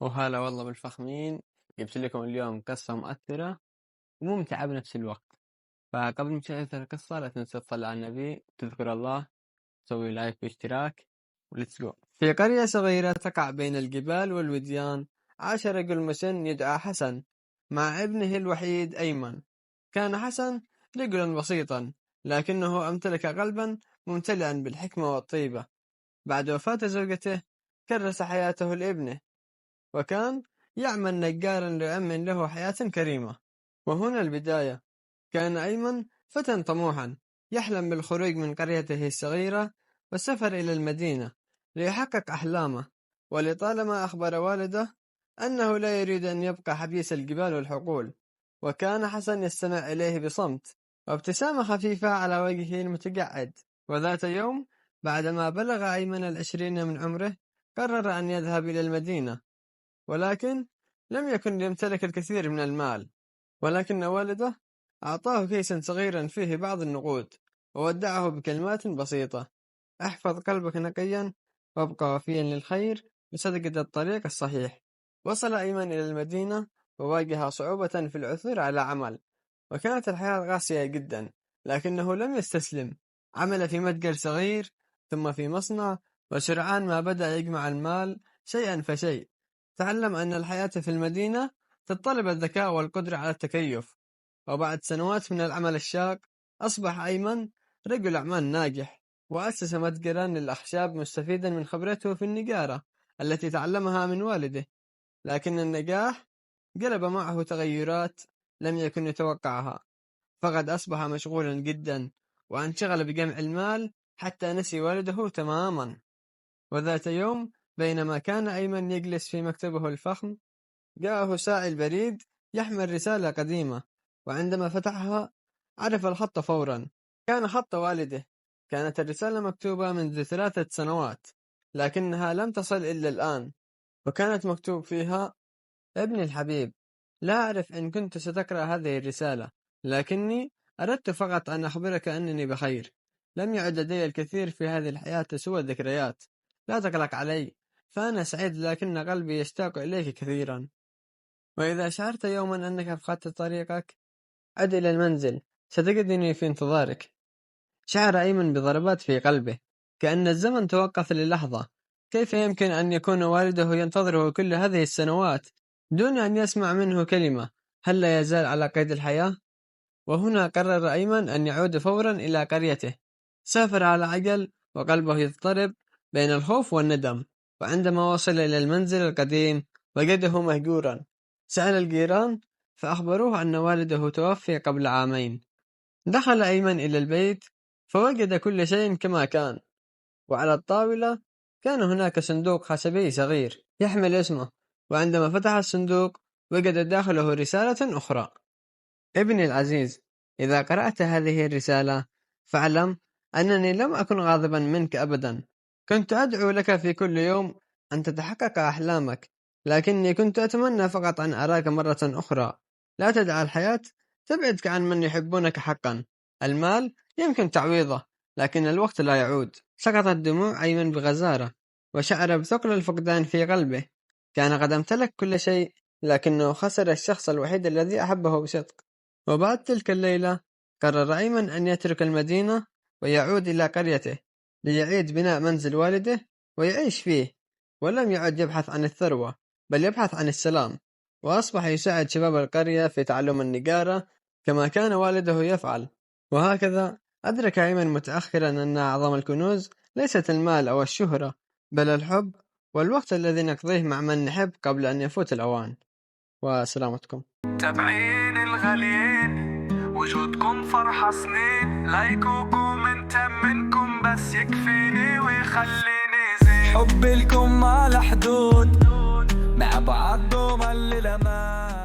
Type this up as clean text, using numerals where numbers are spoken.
وهلا والله بالفخمين. جبت لكم اليوم قصة مؤثرة وممتعة بنفس الوقت. فقبل ما نشاهد القصة لا تنسى تصلي على النبي، تذكر الله، تسوي لايك واشتراك، وليتس جو. في قرية صغيرة تقع بين الجبال والوديان عاش رجل مسن يدعى حسن مع ابنه الوحيد أيمن. كان حسن رجلا بسيطا، لكنه امتلك قلبا ممتلئا بالحكمة والطيبة. بعد وفاة زوجته كرس حياته لابنه، وكان يعمل نجارا ليؤمن له حياة كريمة. وهنا البداية. كان أيمن فتى طموحا يحلم بالخروج من قريته الصغيرة والسفر إلى المدينة ليحقق أحلامه، ولطالما أخبر والده أنه لا يريد أن يبقى حبيس الجبال والحقول. وكان حسن يستمع إليه بصمت وابتسامة خفيفة على وجهه المتقعد. وذات يوم بعدما بلغ أيمن 20 من عمره قرر أن يذهب إلى المدينة، ولكن لم يكن يمتلك الكثير من المال. ولكن والده أعطاه كيسا صغيرا فيه بعض النقود وودعه بكلمات بسيطة: احفظ قلبك نقيا وابقى وفيا للخير بصدقة الطريق الصحيح. وصل أيمن إلى المدينة وواجه صعوبة في العثور على عمل، وكانت الحياة قاسية جدا، لكنه لم يستسلم. عمل في متجر صغير ثم في مصنع، وسرعان ما بدأ يجمع المال شيئا فشيء. تعلم أن الحياة في المدينة تتطلب الذكاء والقدرة على التكيف، وبعد سنوات من العمل الشاق أصبح أيمن رجل أعمال ناجح، وأسس متجرا للأخشاب مستفيدا من خبرته في النجارة التي تعلمها من والده. لكن النجاح قلب معه تغيرات لم يكن يتوقعها، فقد أصبح مشغولا جدا وانشغل بجمع المال حتى نسي والده تماما. وذات يوم بينما كان أيمن يجلس في مكتبه الفخم جاءه سائل بريد يحمل رسالة قديمة، وعندما فتحها عرف الخط فورا. كان خط والده. كانت الرسالة مكتوبة منذ 3 سنوات، لكنها لم تصل إلا الآن. وكانت مكتوب فيها: ابني الحبيب، لا أعرف إن كنت ستقرأ هذه الرسالة، لكني أردت فقط أن أخبرك أنني بخير. لم يعد لدي الكثير في هذه الحياة سوى الذكريات. لا تقلق علي، فأنا سعيد، لكن قلبي يشتاق إليك كثيرا. وإذا شعرت يوما أنك فقدت طريقك عد إلى المنزل، ستجدني في انتظارك. شعر أيمن بضربات في قلبه، كأن الزمن توقف للحظة. كيف يمكن أن يكون والده ينتظره كل هذه السنوات دون أن يسمع منه كلمة؟ هل لا يزال على قيد الحياة؟ وهنا قرر أيمن أن يعود فورا إلى قريته. سافر على عجل وقلبه يضطرب بين الخوف والندم. وعندما وصل إلى المنزل القديم وجده مهجورا. سأل الجيران فأخبروه أن والده توفي قبل عامين. دخل أيمن إلى البيت فوجد كل شيء كما كان، وعلى الطاولة كان هناك صندوق خشبي صغير يحمل اسمه. وعندما فتح الصندوق وجد داخله رسالة أخرى: ابني العزيز، إذا قرأت هذه الرسالة فاعلم أنني لم أكن غاضبا منك أبدا. كنت أدعو لك في كل يوم أن تتحقق أحلامك، لكني كنت أتمنى فقط أن أراك مرة أخرى. لا تدع الحياة تبعدك عن من يحبونك حقا. المال يمكن تعويضه، لكن الوقت لا يعود. سقطت دموع أيمن بغزارة، وشعر بثقل الفقدان في قلبه. كان قد امتلك كل شيء، لكنه خسر الشخص الوحيد الذي أحبه بصدق. وبعد تلك الليلة قرر أيمن أن يترك المدينة ويعود إلى قريته ليعيد بناء منزل والده ويعيش فيه. ولم يعد يبحث عن الثروة، بل يبحث عن السلام. وأصبح يساعد شباب القرية في تعلم النجارة كما كان والده يفعل. وهكذا أدرك أيمن متأخرا أن أعظم الكنوز ليست المال أو الشهرة، بل الحب والوقت الذي نقضيه مع من نحب قبل أن يفوت الأوان. وسلامتكم. تابعين الغاليين، وجودكم فرحة سنين، لايك وكومنت منكم بس يكفيني ويخليني زين. حب لكم ما له حدود، مع بعض دوما للأمان.